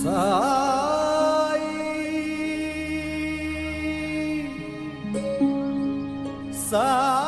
சாய் சாய்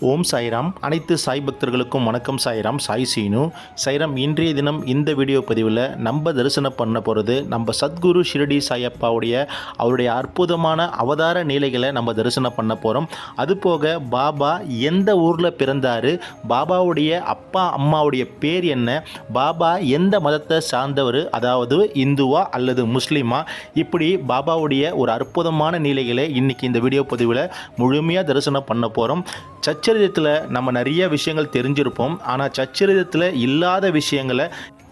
ஓம் சாய்ராம். அனைத்து சாய் பக்தர்களுக்கும் வணக்கம். சாய்ராம், சாய் சீனு. சாய்ராம், இன்றைய தினம் இந்த வீடியோ பதிவில் நம்ம தரிசனம் பண்ண போகிறது நம்ம சத்குரு ஷிரடி சாயப்பாவுடைய அவருடைய அற்புதமான அவதார நிலைகளை நம்ம தரிசனம் பண்ண போகிறோம். அதுபோக பாபா எந்த ஊரில் பிறந்தார், பாபாவுடைய அப்பா அம்மாவுடைய பேர் என்ன, பாபா எந்த மதத்தை சார்ந்தவர், அதாவது இந்துவா அல்லது முஸ்லீமா, இப்படி பாபாவுடைய ஒரு அற்புதமான நிலைகளை இன்றைக்கி இந்த வீடியோ பதிவில் முழுமையாக தரிசனம் பண்ண போகிறோம். சச்சரிதத்தில் நம்ம நிறைய விஷயங்கள் தெரிஞ்சிருப்போம், ஆனால் சச்சரிதத்தில் இல்லாத விஷயங்களை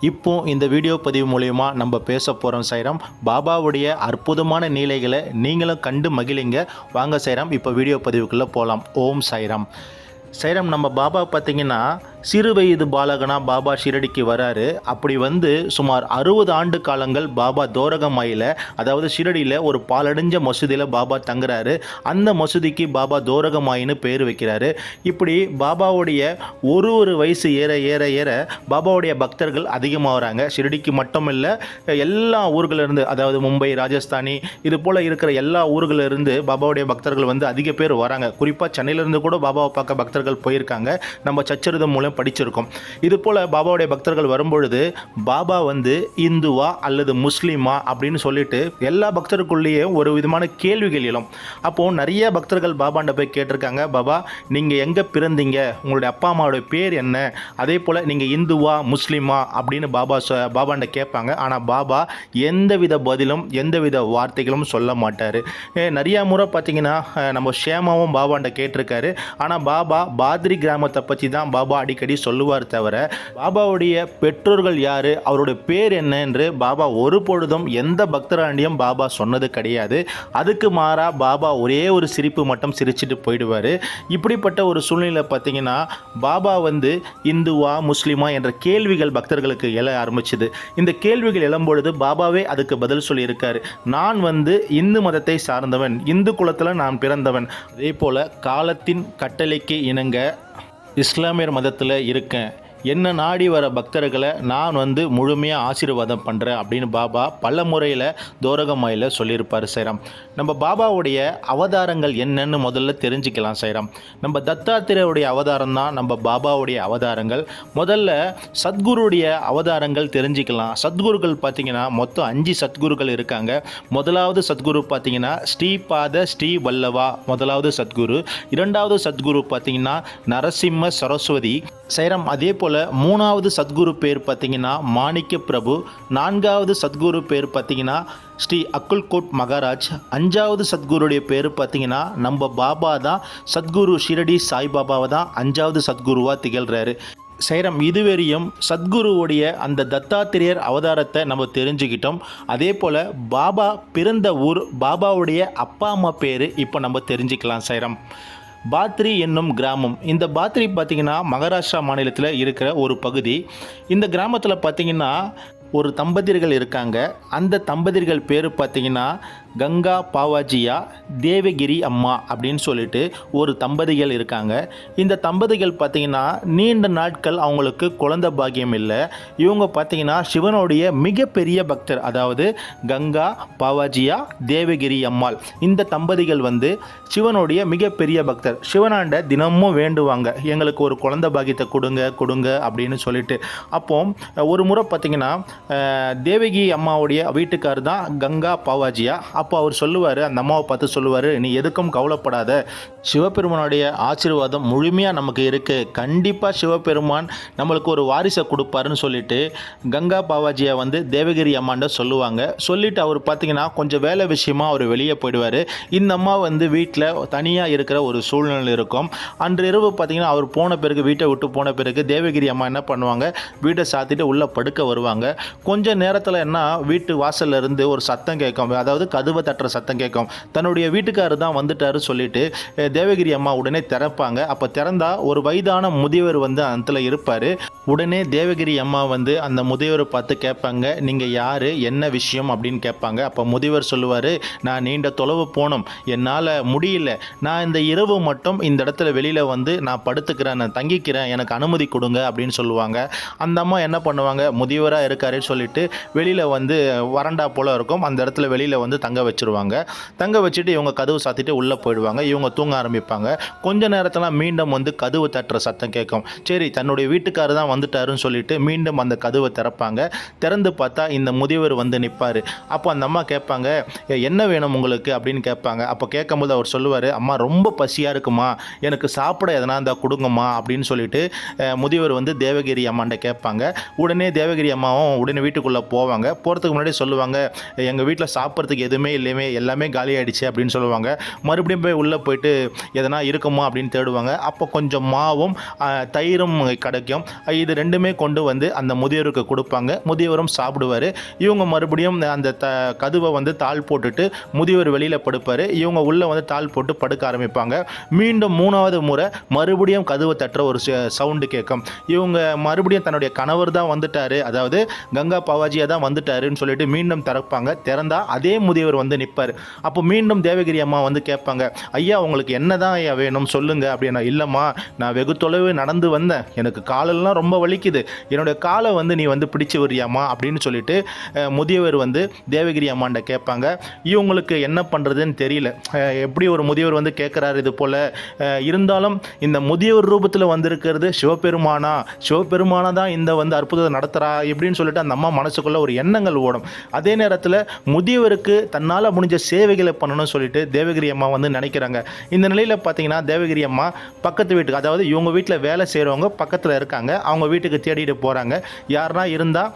இப்போ இந்த வீடியோ பதிவு மூலயமா நம்ம பேச போகிறோம். சாய்ராம், பாபாவுடைய அற்புதமான நீலைகளை நீங்களும் கண்டு மகிழுங்க. வாங்க சாய்ராம், இப்போ வீடியோ பதிவுக்குள்ளே போகலாம். ஓம் சாய்ராம். சாய்ராம், நம்ம பாபா பார்த்திங்கன்னா சிறு வயது பாலகனா பாபா ஷிரடிக்கு வராரு. அப்படி வந்து சுமார் 60 ஆண்டு காலங்கள் பாபா தோரகமாயில், அதாவது ஷிரடியில் ஒரு பாலடைஞ்ச மசூதியில் பாபா தங்குறாரு. அந்த மசூதிக்கு பாபா தோரகமாயின்னு பேர் வைக்கிறாரு. இப்படி பாபாவுடைய ஒரு வயசு ஏற ஏற ஏற பாபாவுடைய பக்தர்கள் அதிகமாகறாங்க. ஷிரடிக்கு மட்டும் இல்லை, எல்லா ஊர்களிலிருந்து, அதாவது மும்பை, ராஜஸ்தானி, இது போல் இருக்கிற எல்லா ஊர்களிலிருந்து பாபாவுடைய பக்தர்கள் வந்து அதிக பேர் வராங்க. குறிப்பாக சென்னையிலேருந்து கூட பாபாவை பார்க்க பக்தர்கள் போயிருக்காங்க. நம்ம சச்சரிதம் மூலம் படிச்சிருக்கோம். இது போல் பாபாவுடைய பக்தர்கள் வரும்பொழுது பாபா வந்து இந்துவா அல்லது முஸ்லீமா அப்படின்னு சொல்லிட்டு எல்லா பக்தருக்குள்ளேயே ஒரு விதமான கேள்விகள் எழும். அப்போது நிறைய பக்தர்கள் பாபாண்ட போய் கேட்டிருக்காங்க, பாபா நீங்கள் எங்கே பிறந்தீங்க, உங்களுடைய அப்பா அம்மாவோட பேர் என்ன, அதே போல் நீங்கள் இந்துவா முஸ்லீமா அப்படின்னு பாபாண்ட கேட்பாங்க. ஆனால் பாபா எந்தவித பதிலும் எந்தவித வார்த்தைகளும் சொல்ல மாட்டார். நிறையா முறை பார்த்தீங்கன்னா நம்ம ஷேமாவும் பாபாண்ட கேட்டிருக்காரு. ஆனால் பாபா பாத்ரி கிராமத்தை பற்றி தான் பாபா அடிக்கடி சொல்லுவார் தவிர பாபாவுடைய பெற்றோர்கள் யாரு, அவருடைய பேர் என்ன என்று பாபா ஒரு பொழுதும் எந்த பக்தராண்டியும் பாபா சொன்னது கிடையாது. அதுக்கு மாறா பாபா ஒரே ஒரு சிரிப்பு மட்டும் சிரிச்சுட்டு போயிடுவார். இப்படிப்பட்ட ஒரு சூழ்நிலை பார்த்தீங்கன்னா பாபா வந்து இந்துவா முஸ்லீமா என்ற கேள்விகள் பக்தர்களுக்கு எழ ஆரம்பிச்சுது. இந்த கேள்விகள் எழும்பொழுது பாபாவே அதுக்கு பதில் சொல்லியிருக்காரு. நான் வந்து இந்து மதத்தை சார்ந்தவன், இந்து குலத்தில் நான் பிறந்தவன், அதே போல் காலத்தின் கட்டளைக்கு இணங்க இஸ்லாமியர் மதத்தில் இருக்கேன், என்ன நாடி வர பக்தர்களை நான் வந்து முழுமையாக ஆசீர்வாதம் பண்ணுறேன் அப்படின்னு பாபா பல முறையில் தோரகமாயில் சொல்லியிருப்பார். சாய்ராம், நம்ம பாபாவுடைய அவதாரங்கள் என்னன்னு முதல்ல தெரிஞ்சுக்கலாம். சாய்ராம், நம்ம தத்தாத்திரேயுடைய அவதாரம் தான் நம்ம பாபாவுடைய அவதாரங்கள். முதல்ல சத்குருடைய அவதாரங்கள் தெரிஞ்சுக்கலாம். சத்குருக்கள் பார்த்திங்கன்னா மொத்தம் 5 சத்குருக்கள் இருக்காங்க. முதலாவது சத்குரு பார்த்திங்கன்னா ஸ்ரீபாத ஸ்ரீ வல்லவா முதலாவது சத்குரு. இரண்டாவது சத்குரு பார்த்திங்கன்னா நரசிம்ம சரஸ்வதி. சாய்ராம், அதே போல் 3வது சத்குரு பேர் பார்த்திங்கன்னா மாணிக்க பிரபு. 4வது சத்குரு பேர் பார்த்திங்கன்னா ஸ்ரீ அக்குல்கோட் மகாராஜ். 5வது சத்குருடைய பேர் பார்த்திங்கன்னா நம்ம பாபா தான், சத்குரு ஷிரடி சாய்பாபாவை தான் 5வது சத்குருவாக திகழ்கிறாரு. சாய்ராம், இதுவரையும் சத்குருவுடைய அந்த தத்தாத்திரேயர் அவதாரத்தை நம்ம தெரிஞ்சுக்கிட்டோம். அதே போல் பாபா பிறந்த ஊர், பாபாவுடைய அப்பா அம்மா பேர் இப்போ நம்ம தெரிஞ்சுக்கலாம். சாய்ராம், பாத்ரி என்னும் கிராமம். இந்த பாத்ரி பார்த்திங்கன்னா மகாராஷ்டிரா மாநிலத்தில் இருக்கிற ஒரு பகுதி. இந்த கிராமத்தில் பார்த்திங்கன்னா ஒரு தம்பதியர்கள் இருக்காங்க. அந்த தம்பதியர்கள் பேர் பார்த்திங்கன்னா கங்கா பாவாஜியா தேவகிரி அம்மா அப்படின்னு சொல்லிட்டு ஒரு தம்பதிகள் இருக்காங்க. இந்த தம்பதிகள் பார்த்திங்கன்னா நீண்ட நாட்கள் அவங்களுக்கு குழந்தை பாக்கியம் இல்லை. இவங்க பார்த்திங்கன்னா சிவனுடைய மிகப்பெரிய பக்தர், அதாவது கங்கா பாவாஜியா தேவகிரி அம்மாள். இந்த தம்பதிகள் வந்து சிவனுடைய மிகப்பெரிய பக்தர். சிவனாண்ட தினமும் வேண்டுவாங்க, எங்களுக்கு ஒரு குழந்தை பாக்கியத்தை கொடுங்க அப்படின்னு சொல்லிட்டு. அப்போ ஒரு முறை பார்த்திங்கன்னா தேவகி அம்மாவுடைய வீட்டுக்கார் தான் கங்கா பாவாஜியா. அப்போ அவர் சொல்லுவார், அந்த அம்மாவை பார்த்து சொல்லுவார், நீ எதுக்கும் கவலைப்படாத, சிவபெருமானுடைய ஆசீர்வாதம் முழுமையாக நமக்கு இருக்குது, கண்டிப்பாக சிவபெருமான் நம்மளுக்கு ஒரு வாரிசை கொடுப்பாருன்னு சொல்லிட்டு கங்கா பாவாஜியை வந்து தேவகிரி அம்மாண்ட சொல்லுவாங்க. சொல்லிவிட்டு அவர் பார்த்திங்கன்னா கொஞ்சம் வேலை விஷயமாக அவர் வெளியே போயிடுவார். இந்த அம்மா வந்து வீட்டில் தனியாக இருக்கிற ஒரு சூழ்நிலை இருக்கும். அன்று இரவு பார்த்திங்கன்னா அவர் போன பிறகு, வீட்டை விட்டு போன பிறகு தேவகிரி அம்மா என்ன பண்ணுவாங்க, வீட்டை சாத்திட்டு உள்ளே படுக்க வருவாங்க. கொஞ்சம் நேரத்தில் என்ன, வீட்டு வாசல்ல இருந்து ஒரு சத்தம் கேட்கும், அதாவது கதவு கதவை தட்டுற சத்தம் கேட்கும். தன்னுடைய வீட்டுக்காரர் தான் வந்துட்டாரு சொல்லிட்டு தேவகிரி அம்மா உடனே திறப்பாங்க. அப்போ திறந்தா ஒரு வயதான முதியவர் வந்து அந்த இருப்பார். உடனே தேவகிரி அம்மா வந்து அந்த முதியவரை பார்த்து கேட்பாங்க, நீங்கள் யார், என்ன விஷயம் அப்படின்னு கேட்பாங்க. அப்போ முதியவர் சொல்லுவார், நான் நீண்ட தொலைவு போனோம், என்னால் முடியல, நான் இந்த இரவு மட்டும் இந்த இடத்துல வெளியில் வந்து நான் படுத்துக்கிறேன், நான் தங்கிக்கிறேன், எனக்கு அனுமதி கொடுங்க அப்படின்னு சொல்லுவாங்க. அந்த அம்மா என்ன பண்ணுவாங்க, முதியவராக இருக்காருன்னு சொல்லிட்டு வெளியில் வந்து வறண்டா போல் இருக்கும், அந்த இடத்துல வெளியில் வந்து தங்க வச்சுருவாங்க. தங்க வச்சுட்டு இவங்க கதவு சாத்திட்டு உள்ளே போயிடுவாங்க. இவங்க தூங்க ஆரம்பிப்பாங்க. கொஞ்ச நேரத்தில் மீண்டும் வந்து கதவு தட்டுற சத்தம் கேட்கும். சரி, தன்னுடைய வீட்டுக்காரர் தான் வந்துட்டாருன்னு சொல்லிட்டு மீண்டும் அந்த கதவை திறப்பாங்க. திறந்து பார்த்தா இந்த முதியவர் வந்து நிற்பார். அப்போ அந்த அம்மா கேட்பாங்க, என்ன வேணும் உங்களுக்கு அப்படின்னு கேட்பாங்க. அப்போ கேட்கும்போது அவர் சொல்லுவார், அம்மா ரொம்ப பசியாக இருக்குமா, எனக்கு சாப்பிட எதனா இருந்தால் கொடுங்கம்மா அப்படின்னு சொல்லிட்டு முதியவர் வந்து தேவகிரி அம்மாண்ட கேட்பாங்க. உடனே தேவகிரி அம்மாவும் உடனே வீட்டுக்குள்ளே போவாங்க. போகிறதுக்கு முன்னாடி சொல்லுவாங்க, எங்கள் வீட்டில் சாப்பிட்றதுக்கு எதுவுமே இல்லையுமே, எல்லாமே காலியாகிடுச்சு அப்படின்னு சொல்லுவாங்க. மறுபடியும் போய் உள்ளே போயிட்டு எதனா இருக்குமா அப்படின்னு தேடுவாங்க. அப்போ கொஞ்சம் மாவும் தயிரும் கிடைக்கும். இது ரெண்டுமே கொண்டு வந்து அந்த முதியவருக்கு கொடுப்பாங்க. முதியவரும் சாப்பிடுவார். இவங்க மறுபடியும் அந்த கதவை வந்து தாள் போட்டுட்டு முதியவர் வெளியில் படுப்பார். இவங்க உள்ளே வந்து தாள் போட்டு படுக்க ஆரம்பிப்பாங்க. மீண்டும் 3வது முறை மறுபடியும் கதவை தட்டுற ஒரு சவுண்டு கேட்கும். இவங்க மறுபடியும் தன்னுடைய கணவர் தான் வந்துட்டார், அதாவது கங்கா பாவாஜியாக தான் வந்துட்டாருன்னு சொல்லிட்டு மீண்டும் திறப்பாங்க. திறந்தா அதே முதியவர் வந்து நிற்பார். அப்போ மீண்டும் தேவகிரி அம்மா வந்து கேட்பாங்க, ஐயா உங்களுக்கு என்ன தான் ஐயா வேணும் சொல்லுங்க அப்படின்னா. இல்லைம்மா, நான் வெகு தொலைவு நடந்து வந்தேன், எனக்கு காலெல்லாம் ரொம்ப வலிக்குது, என்னுடைய காலை வந்து நீ வந்து பிடிச்சி வரியாமா அப்படின்னு சொல்லிட்டு முதியவர் வந்து தேவகிரி அம்மாண்ட கேட்பாங்க. இவங்களுக்கு என்ன பண்ணுறதுன்னு தெரியல. எப்படி ஒரு முதியவர் வந்து கேட்குறாரு இது போல், இருந்தாலும் இந்த முதியவர் ரூபத்தில் வந்திருக்கிறது சிவபெருமானா தான் இந்த வந்து அற்புதத்தை நடத்துகிறா எப்படின்னு சொல்லிட்டு அந்த அம்மா மனசுக்குள்ளே ஒரு எண்ணங்கள் ஓடும். அதே நேரத்தில் முதியவருக்கு தன்னால் முடிஞ்ச சேவைகளை பண்ணணும்னு சொல்லிட்டு தேவகிரி அம்மா வந்து நினைக்கிறாங்க. இந்த நிலையில் பார்த்தீங்கன்னா தேவகிரி அம்மா பக்கத்து வீட்டுக்கு, அதாவது இவங்க வீட்டில் வேலை செய்கிறவங்க பக்கத்தில் இருக்காங்க, அவங்க வீட்டுக்கு தேடிட்டு போகிறாங்க. யாருனா இருந்தால்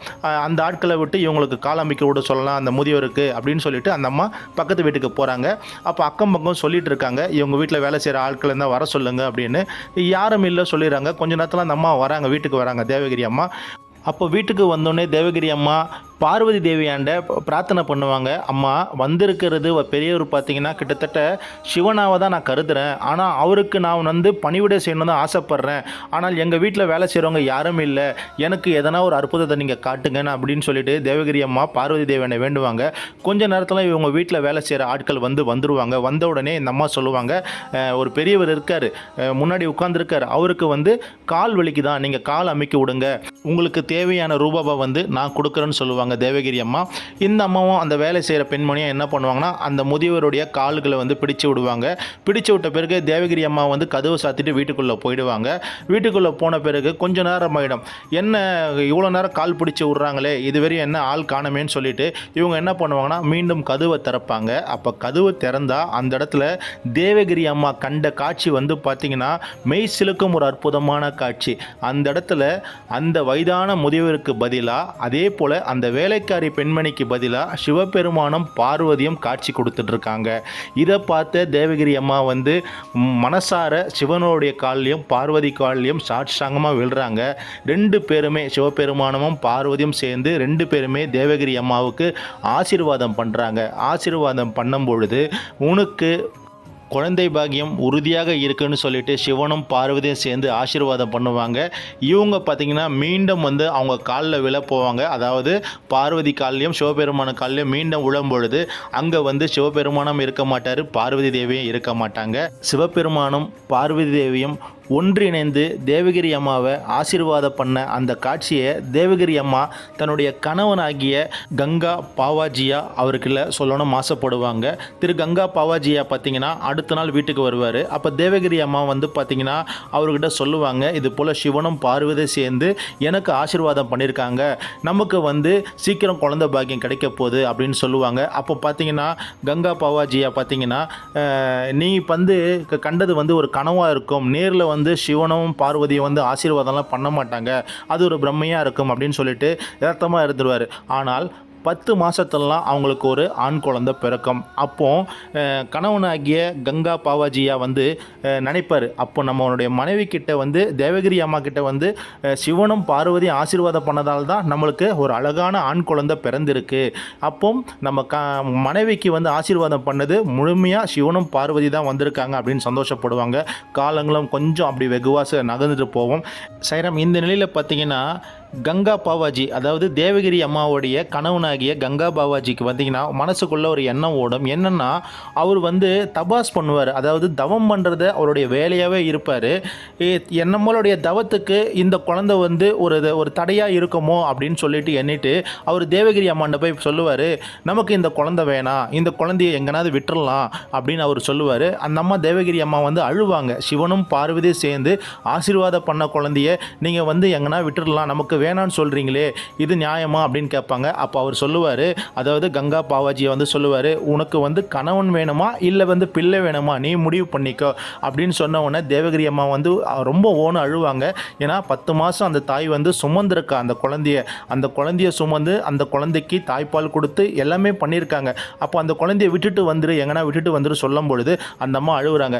அந்த ஆட்களை விட்டு இவங்களுக்கு காலம்பிக்க விட சொல்லலாம் அந்த முதியவருக்கு அப்படின்னு சொல்லிட்டு அந்த அம்மா பக்கத்து வீட்டுக்கு போகிறாங்க. அப்போ அக்கம் பக்கம் சொல்லிட்டு இருக்காங்க, இவங்க வீட்டில் வேலை செய்கிற ஆட்கள் இருந்தால் வர சொல்லுங்க அப்படின்னு. யாரும் இல்லை சொல்லிடுறாங்க. கொஞ்ச நேரத்தில் அந்த அம்மா வராங்க, வீட்டுக்கு வராங்க தேவகிரி அம்மா. அப்போ வீட்டுக்கு வந்தோடனே தேவகிரி அம்மா பார்வதி தேவியாண்ட பிரார்த்தனை பண்ணுவாங்க. அம்மா வந்திருக்கிறது பெரியவர் பார்த்தீங்கன்னா கிட்டத்தட்ட சிவனாவை தான் நான் கருதுகிறேன், ஆனால் அவருக்கு நான் வந்து பணிவிடை செய்யணும் தான் ஆசைப்பட்றேன், ஆனால் எங்கள் வீட்டில் வேலை செய்கிறவங்க யாரும் இல்லை, எனக்கு எதனா ஒரு அற்புதத்தை நீங்கள் காட்டுங்கன்னு அப்படின்னு சொல்லிட்டு தேவகிரி அம்மா பார்வதி தேவியானை வேண்டுவாங்க. கொஞ்ச நேரத்தில் இவங்க வீட்டில் வேலை செய்கிற ஆட்கள் வந்துருவாங்க. வந்த உடனே இந்த அம்மா சொல்லுவாங்க, ஒரு பெரியவர் இருக்கார், முன்னாடி உட்காந்துருக்கார், அவருக்கு வந்து கால் வலிக்கு தான், நீங்கள் கால் அமைக்க விடுங்க, உங்களுக்கு தேவையான ரூபாவை வந்து நான் கொடுக்குறேன்னு சொல்லுவாங்க தேவகிரி அம்மா. இந்த அம்மாவும் அந்த வேலை செய்கிற பெண்மணியாக என்ன பண்ணுவாங்கன்னா அந்த முதியவருடைய கால்களை வந்து பிடிச்சு விடுவாங்க. பிடிச்சு விட்ட பிறகு தேவகிரி அம்மா வந்து கதவு சாத்திட்டு வீட்டுக்குள்ளே போயிடுவாங்க. வீட்டுக்குள்ளே போன பிறகு கொஞ்ச நேரம் ஆகிடும். என்ன இவ்வளோ நேரம் கால் பிடிச்சி விட்றாங்களே, இதுவரையும் என்ன ஆள் காணமேன்னு சொல்லிட்டு இவங்க என்ன பண்ணுவாங்கன்னா மீண்டும் கதவை திறப்பாங்க. அப்போ கதவு திறந்தா அந்த இடத்துல தேவகிரி அம்மா கண்ட காட்சி வந்து பார்த்திங்கன்னா மெய் சிலுக்கும் ஒரு அற்புதமான காட்சி. அந்த இடத்துல அந்த வயதான முதியவருக்கு பதிலாக அதே போல் அந்த வேலைக்காரி பெண்மணிக்கு பதிலாக சிவபெருமானும் பார்வதியும் காட்சி கொடுத்துட்ருக்காங்க. இதை பார்த்த தேவகிரி அம்மா வந்து மனசார சிவனுடைய கால்லையும் பார்வதி கால்லையும் சாட்சாங்கமாக விழுறாங்க. 2 பேருமே சிவபெருமானமும் பார்வதியும் சேர்ந்து 2 பேருமே தேவகிரி அம்மாவுக்கு ஆசீர்வாதம் பண்ணுறாங்க. ஆசீர்வாதம் பண்ணும் பொழுது உனக்கு குழந்தை பாக்கியம் உறுதியாக இருக்குன்னு சொல்லிட்டு சிவனும் பார்வதியும் சேர்ந்து ஆசீர்வாதம் பண்ணுவாங்க. இவங்க பார்த்திங்கன்னா மீண்டும் வந்து அவங்க காலில் விழ போவாங்க. அதாவது பார்வதி கால்லையும் சிவபெருமான கால்லையும் மீண்டும் விழும்பொழுது அங்கே வந்து சிவபெருமானும் இருக்க மாட்டார், பார்வதி தேவியும் இருக்க மாட்டாங்க. சிவபெருமானும் பார்வதி தேவியும் ஒன்றிணைந்து தேவகிரி அம்மாவை ஆசீர்வாதம் பண்ண அந்த காட்சியை தேவகிரி அம்மா தன்னுடைய கணவனாகிய கங்கா பாவாஜியா அவருக்குள்ள சொல்லணும் ஆசைப்படுவாங்க. திரு கங்கா பாவாஜியா பார்த்திங்கன்னா அடுத்த நாள் வீட்டுக்கு வருவார். அப்போ தேவகிரி அம்மா வந்து பார்த்திங்கன்னா அவர்கிட்ட சொல்லுவாங்க, இது போல் சிவனும் பார்வதி சேர்ந்து எனக்கு ஆசீர்வாதம் பண்ணியிருக்காங்க, நமக்கு வந்து சீக்கிரம் குழந்தை பாக்கியம் கிடைக்க போகுது அப்படின்னு சொல்லுவாங்க. அப்போ பார்த்திங்கன்னா கங்கா பாவாஜியா பார்த்திங்கன்னா நீ வந்து கண்டது வந்து ஒரு கனவாக இருக்கும், நேரில் வந்து சிவனும் பார்வதியும் வந்து ஆசீர்வாதம்லாம் பண்ண மாட்டாங்க, அது ஒரு பிரம்மையாக இருக்கும் அப்படின்னு சொல்லிட்டு யதார்த்தமாக இருந்துருவார். ஆனால் 10 மாதத்துலலாம் அவங்களுக்கு ஒரு ஆண் குழந்தை பிறக்கும். அப்போது கணவனாகிய கங்கா பாவாஜியா வந்து நினைப்பார், அப்போ நம்மளுடைய மனைவி கிட்ட வந்து தேவகிரி அம்மா கிட்ட வந்து சிவனும் பார்வதியும் ஆசீர்வாதம் பண்ணதால் தான் நம்மளுக்கு ஒரு அழகான ஆண் குழந்தை பிறந்திருக்கு. அப்போ நம்ம மனைவிக்கு வந்து ஆசீர்வாதம் பண்ணது முழுமையாக சிவனும் பார்வதி தான் வந்திருக்காங்க அப்படின்னு சந்தோஷப்படுவாங்க. காலங்களும் கொஞ்சம் அப்படி வெகுவாக நகர்ந்துட்டு போவோம். சைராம், இந்த நிலையில் பார்த்தீங்கன்னா கங்கா பாவாஜி, அதாவது தேவகிரி அம்மாவுடைய கணவனாகிய கங்கா பாவாஜிக்கு பார்த்தீங்கன்னா மனசுக்குள்ளே ஒரு எண்ணம் ஓடும். என்னென்னா, அவர் வந்து தபாஸ் பண்ணுவார், அதாவது தவம் பண்ணுறத அவருடைய வேலையாகவே இருப்பார். நம்மளுடைய தவத்துக்கு இந்த குழந்தை வந்து ஒரு தடையாக இருக்குமோ அப்படின்னு சொல்லிட்டு எண்ணிட்டு அவர் தேவகிரி அம்மாண்ட போய் சொல்லுவார், நமக்கு இந்த குழந்தை வேணாம், இந்த குழந்தைய எங்கனாவது விட்டுறலாம் அப்படின்னு அவர் சொல்லுவார். அந்த அம்மா தேவகிரி அம்மா வந்து அழுவாங்க. சிவனும் பார்வதியும் சேர்ந்து ஆசீர்வாதம் பண்ண குழந்தைய நீங்கள் வந்து எங்கன்னா விட்டுடலாம், நமக்கு வேணான்னு சொல்கிறீங்களே, இது நியாயமா அப்படின்னு கேட்பாங்க. அப்போ அவர் சொல்லுவார், அதாவது கங்கா பாவாஜியை வந்து சொல்லுவார், உனக்கு வந்து கணவன் வேணுமா இல்லை வந்து பிள்ளை வேணுமா, நீ முடிவு பண்ணிக்கோ அப்படின்னு சொன்ன உடனே தேவகிரி அம்மா வந்து ரொம்ப ஓன அழுவாங்க. ஏன்னா 10 மாதம் அந்த தாய் வந்து சுமந்திருக்கா அந்த குழந்தைய சுமந்து அந்த குழந்தைக்கு தாய்ப்பால் கொடுத்து எல்லாமே பண்ணியிருக்காங்க. அப்போ அந்த குழந்தைய விட்டுட்டு வந்துரு, எங்கன்னா விட்டுட்டு வந்துரு சொல்லும் பொழுது அந்த அம்மா அழுகுறாங்க.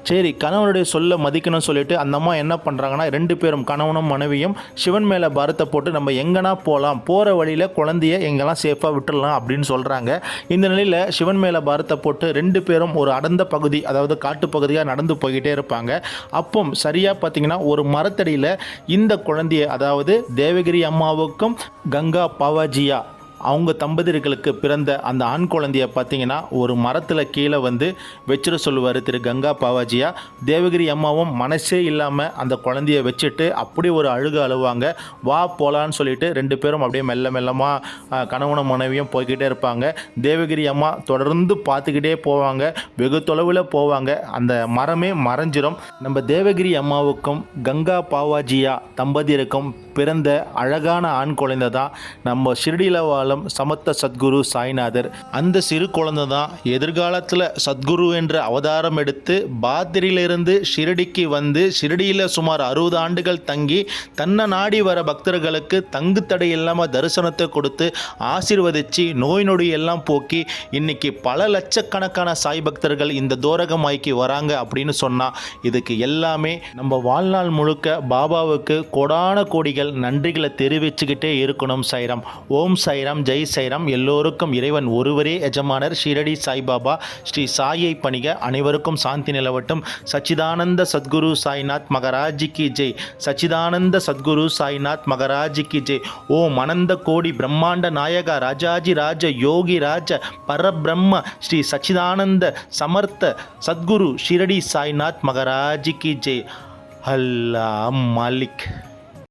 சரி, கணவனுடைய சொல்ல மதிக்கணும்னு சொல்லிட்டு அந்த அம்மா என்ன பண்ணுறாங்கன்னா, 2 பேரும் கணவனும் மனைவியும் சிவன் மேலே பாரத்தை போட்டு நம்ம எங்கன்னா போகலாம், போகிற வழியில் குழந்தைய எங்கெல்லாம் சேஃபாக விட்டுடலாம் அப்படின்னு சொல்கிறாங்க. இந்த நிலையில் சிவன் மேலே பாரத்தை போட்டு 2 பேரும் ஒரு அடர்ந்த பகுதி, அதாவது காட்டு பகுதியாக நடந்து போய்கிட்டே இருப்பாங்க. அப்போ சரியாக பார்த்திங்கன்னா ஒரு மரத்தடியில் இந்த குழந்தைய, அதாவது தேவகிரி அம்மாவுக்கும் கங்கா பாவாஜியா அவங்க தம்பதியர்களுக்கு பிறந்த அந்த ஆண் குழந்தைய பார்த்தீங்கன்னா ஒரு மரத்தில் கீழே வந்து வச்சிட சொல்லுவார் திரு கங்கா பாவாஜியா. தேவகிரி அம்மாவும் மனசே இல்லாமல் அந்த குழந்தைய வச்சுட்டு அப்படி ஒரு அழுவாங்க. வா போகலான்னு சொல்லிட்டு 2 பேரும் அப்படியே மெல்ல மெல்லமாக கணவனும் மனைவியும் போய்கிட்டே இருப்பாங்க. தேவகிரி அம்மா தொடர்ந்து பார்த்துக்கிட்டே போவாங்க. வெகு தொலைவில் போவாங்க, அந்த மரமே மறைஞ்சிரும். நம்ம தேவகிரி அம்மாவுக்கும் கங்கா பாவாஜியா தம்பதியருக்கும் பிறந்த அழகான ஆண் குழந்தை தான் நம்ம ஷிரடியில் வாழும் சமத்த சத்குரு சாய்நாதர். அந்த சிறு குழந்தை தான் எதிர்காலத்தில் சத்குரு என்ற அவதாரம் எடுத்து பாத்திரியிலிருந்து ஷிரடிக்கு வந்து ஷிரடியில் சுமார் 60 ஆண்டுகள் தங்கி தன்னை நாடி வர பக்தர்களுக்கு தங்கு தடை இல்லாமல் தரிசனத்தை கொடுத்து ஆசீர்வதித்து நோய் நொடி எல்லாம் போக்கி இன்னைக்கு பல லட்சக்கணக்கான சாய் பக்தர்கள் இந்த தோரகமாய்க்கு வராங்க அப்படின்னு சொன்னால் இதுக்கு எல்லாமே நம்ம வாழ்நாள் முழுக்க பாபாவுக்கு கோடான கோடிகள் நன்றிகளை தெரிவிச்சுக்கிட்டே இருக்கணும். சைராம். ஓம் சைராம், ஜெய் சைராம். எல்லோருக்கும் இறைவன் ஒருவரே எஜமானர். ஷிரடி சாய்பாபா ஸ்ரீ சாயை பணிக. அனைவருக்கும் சாந்தி நிலவட்டும். சச்சிதானந்த சத்குரு சாய்நாத் மகராஜிக்கு ஜெய். சச்சிதானந்த சத்குரு சாய்நாத் மகராஜிக்கு ஜெய். ஓம் அனந்த கோடி பிரம்மாண்ட நாயகா ராஜாஜி ராஜ யோகி ராஜ பரபிரம்ம ஸ்ரீ சச்சிதானந்த சமர்த்த சத்குரு ஷிரடி சாய்நாத் மகராஜிக்கு ஜெய். அல்லாஹ் மாலிக்.